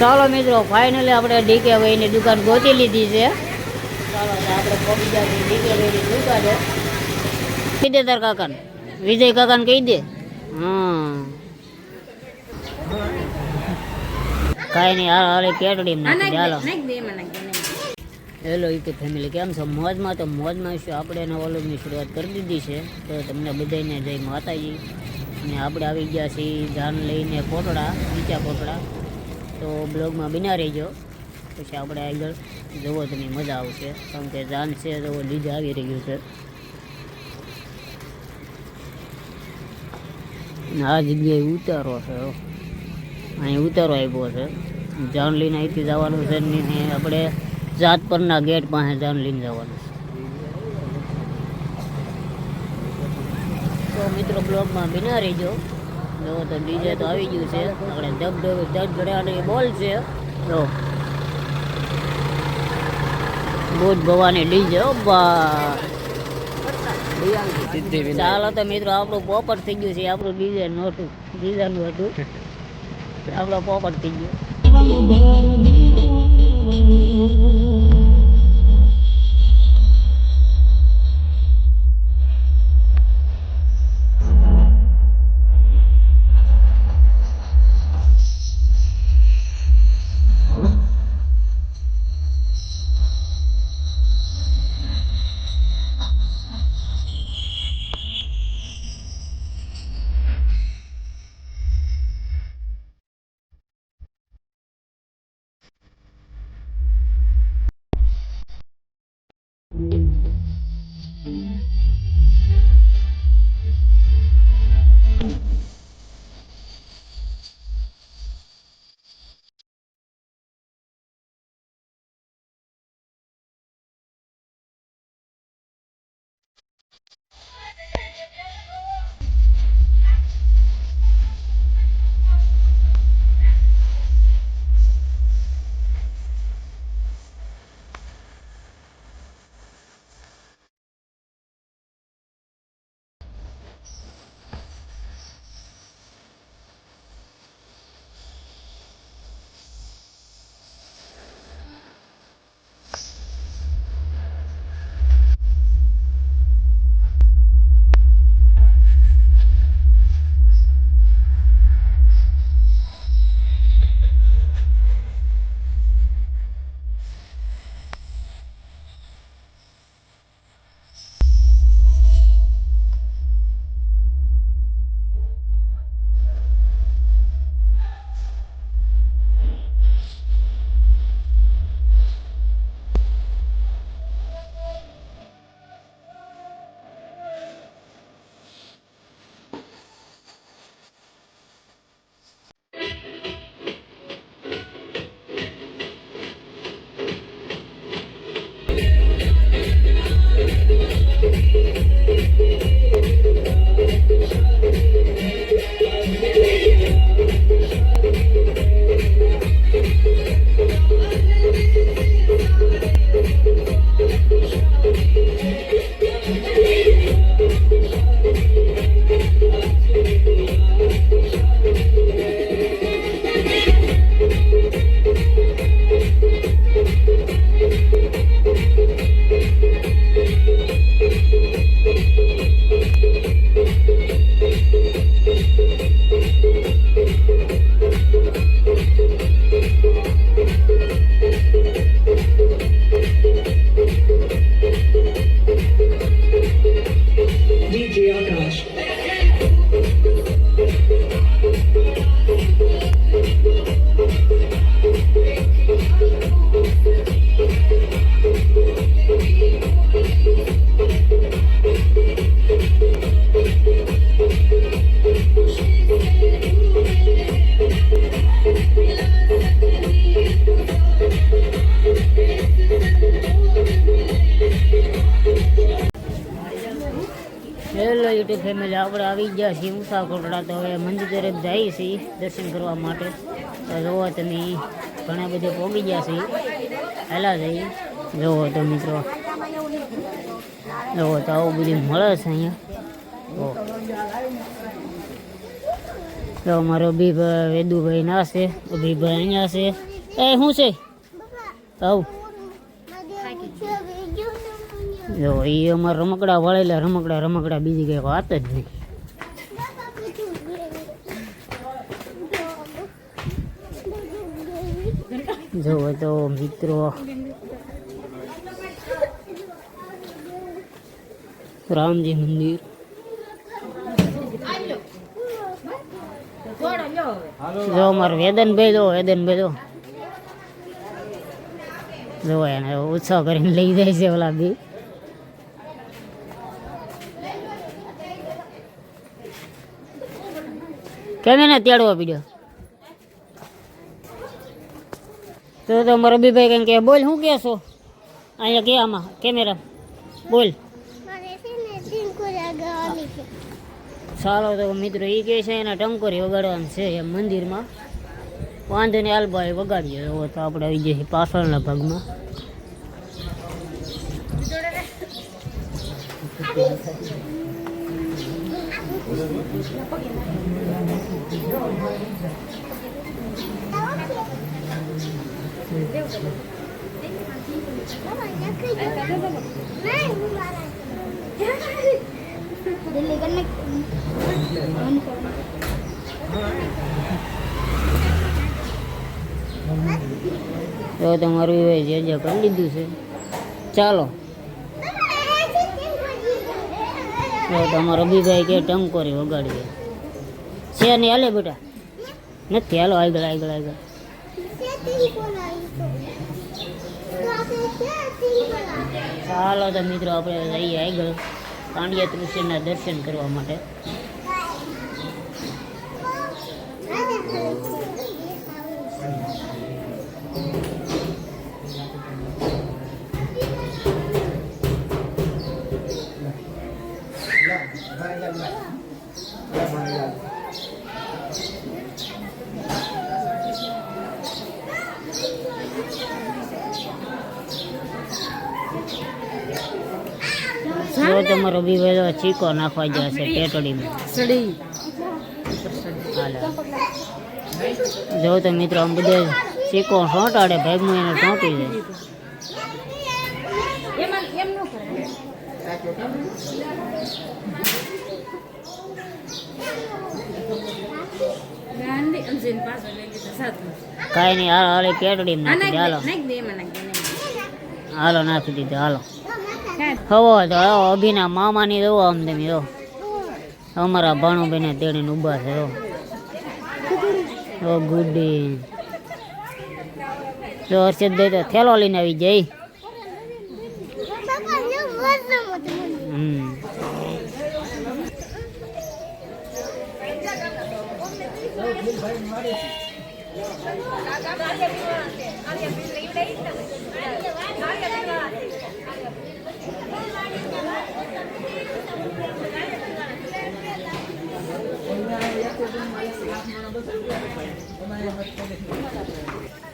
ચાલો મિત્રો ફાઇનલી આપણે ડીકે ભાઈની દુકાન ગોતી લીધી છે. ચાલો આપણે પહોંચી ગયા ડીકે ભાઈની દુકાને. કહી દે તાર કાકાને, વિજય કાકાને કહી દે. હા કાંઈ નહીં, હાલે પેટડી નાખી ચાલો. હેલો યુટ્યુબ ફેમિલી, કેમ છો? મોજમાં? તો મોજમાં શું, આપણે એના વોલ્યુમની શરૂઆત કરી દીધી છે. તો તમને બધાને જય માતાજી. અને આપણે આવી ગયા છીએ જાન લઈને કોટડા, નીચા કોટડા. તો બ્લોગમાં બિના રહીજો, પછી આપણે આગળ જવો તમે મજા આવશે. કારણ કે જાન છે તો ડીજે આવી રહ્યું છે. આ જગ્યાએ ઉતારો છે, અહીં ઉતારો આવ્યો છે. જાન લઈને અહીંથી જવાનું છે ને આપણે જાતપરના ગેટ પાસે જાન લઈને જવાનું છે. તો મિત્રો બ્લોગમાં બિના રહીજો. જો તો ડીજે તો આવી ગયું છે, આપણે ધડધડાની બોલ છે. તો બહુ જ ભવાની ડીજે. ચાલો તો મિત્રો આપણું પોપટ થઈ ગયું છે. આપણું ડીજે નહોતું, ડીજાનું હતું, આપણો પોપટ થઈ ગયો. હેલો યુટ્યુબ ફેમિલી, આપણે આવી ગયા છીએ ઊંચા કોટડા. તો હવે મંદિર તરફ જઈએ છીએ દર્શન કરવા માટે. તો જુઓ તમે ઘણા બધા પહોંચી ગયા છીએ, પહેલાં જઈએ. જુઓ તો મિત્રો, જુઓ તો આવું બધું મળે છે અહીંયા. તો અમારો અભિભાઈ વેદુભાઈ ના છે, અભિભાઈ અહીંયા છે. એ શું છે આવ જો એ અમારા રમકડા વળેલા રમકડા બીજી કઈ વાત જ નહીં. જો તો મિત્રો રામજી મંદિર જો અમારે વેદનભાઈ જો જો એને ઉત્સાહ કરીને લઈ જાય છે ઓલા બી. કેમ એને તેડવા પીડ્યો તો મારો રબીભાઈ કંઈ કે બોલ શું કહેશો અહીંયા કે આમાં કેમેરા બોલ. ચાલો તો મિત્રો એ કહે છે એના ટંકોરી વગાડવાનું છે એમ મંદિરમાં. વાંધો નહીં હાલ ભાઈ વગાડીએ. એવો તો આપણે આવી જઈએ પાછળના ભાગમાં. તો તમારું જે કરી લીધું છે. ચાલો તો તમારો રબીભાઈ કે ટંકોરી વગાડીએ છે નહીં હાલે બેટા નથી હાલો આગળ. ચાલો તો મિત્રો આપણે જઈએ આગળ કાંડિયા તૃષ્ણના દર્શન કરવા માટે. જો તમારો રબીભાઈ ચીકો નાખવા જશે ટેટડીમાં. જો તો મિત્રો આમ બધે ચીકો સોંટાડે ભાગમાં એને સોંટી જાય. કાંઈ નહીં હાલો પેટડીમાં નાખી દે. હાલો નાખી દીધું. હાલો હવો તો અભિના મામાની જવો આમ તમે જો અમારા ભાણુભાઈને તેડીને ઊભા છે. ઓ ગુડી જો હર્ષદભાઈ તો થેલો લઈને આવી જાય.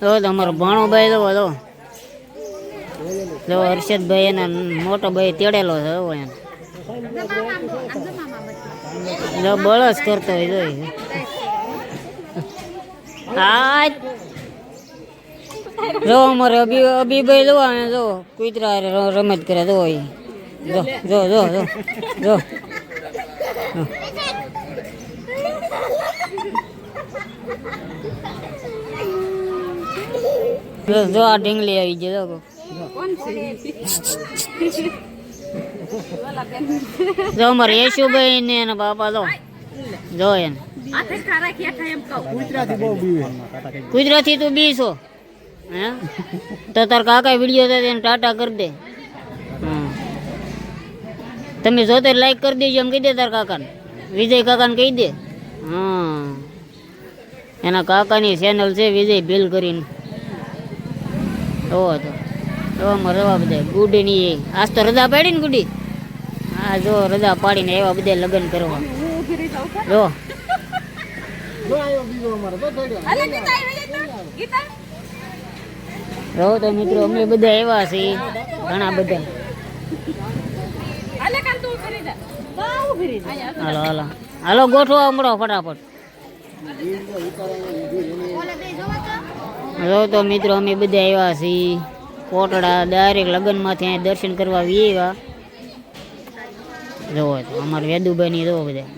તો તમારો ભાણોભાઈ જો હર્ષદભાઈ એના મોટો ભાઈ તેડેલો છે. જો બળસ કરતો હોય જોઈ. હા જો અમારે અભિભાઈ જો જો કુતરા રમત કરે જો જો જો જો જો જો આ ઢીંગલી આવી ગયો. જો અમારે યશુભાઈ ને એના બાપા જો એને ગુજરાતી તું બીસો હે તો તાર કાકા વિડીયો થાય એને ટાટા કરી દે. તમે જોતે લાઈક કરી દેજો એમ કહી દે તાર કાકાને, વિજય કાકાને કહી દે. હા એના કાકાની ચેનલ છે વિજય ભીલ કરીને. તો રવા બધા ગુડીની આજ તો રજા પાડી ને ગુડી. હા જો રજા પાડીને એવા બધા લગ્ન કરવા. જો તો મિત્રો અમે બધા એવા છીએ ઘણા બધા. હાલો હાલો હાલો ગોઠવો હમણાં ફટાફટ. જો તો મિત્રો અમે બધા આવ્યા છીએ કોટડા ડાયરેક્ટ લગ્નમાંથી અહીં દર્શન કરવા આવી આવ્યા. જોવો તો અમારા વેદુભાઈની જોવો બધા